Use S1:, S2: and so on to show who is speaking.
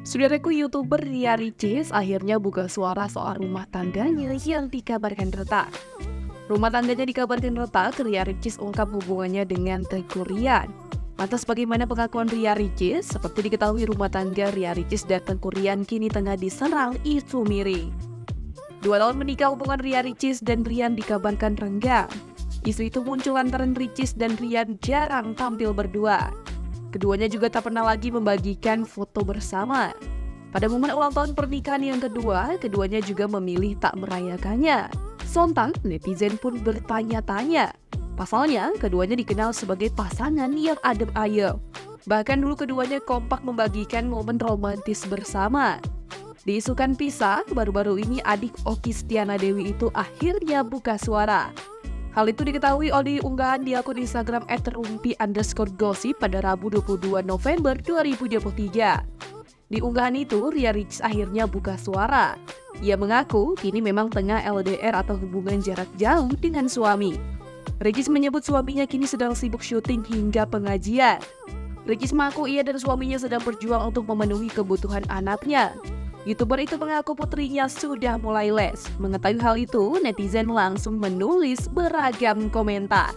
S1: Saudaraku, YouTuber Ria Ricis akhirnya buka suara soal rumah tangganya yang dikabarkan retak. Rumah tangganya dikabarkan retak, Ria Ricis ungkap hubungannya dengan Teuku Ryan. Lantas bagaimana pengakuan Ria Ricis? Seperti diketahui, rumah tangga Ria Ricis dan Teuku Ryan kini tengah diserang isu miring. 2 tahun menikah, hubungan Ria Ricis dan Ryan dikabarkan renggang. Isu itu muncul lantaran Ricis dan Ryan jarang tampil berdua. Keduanya juga tak pernah lagi membagikan foto bersama. Pada momen ulang tahun pernikahan yang kedua, keduanya juga memilih tak merayakannya. Sontak, netizen pun bertanya-tanya. Pasalnya, keduanya dikenal sebagai pasangan yang adem ayem. Bahkan dulu keduanya kompak membagikan momen romantis bersama. Diisukan pisah, baru-baru ini adik Okky Stiana Dewi itu akhirnya buka suara. Hal itu diketahui oleh unggahan di akun Instagram @rumpi_gossip pada Rabu 22 November 2023. Di unggahan itu, Ria Ricis akhirnya buka suara. Ia mengaku kini memang tengah LDR atau hubungan jarak jauh dengan suami. Ricis menyebut suaminya kini sedang sibuk syuting hingga pengajian. Ricis mengaku ia dan suaminya sedang berjuang untuk memenuhi kebutuhan anaknya. YouTuber itu mengaku putrinya sudah mulai les. Mengetahui hal itu, netizen langsung menulis beragam komentar.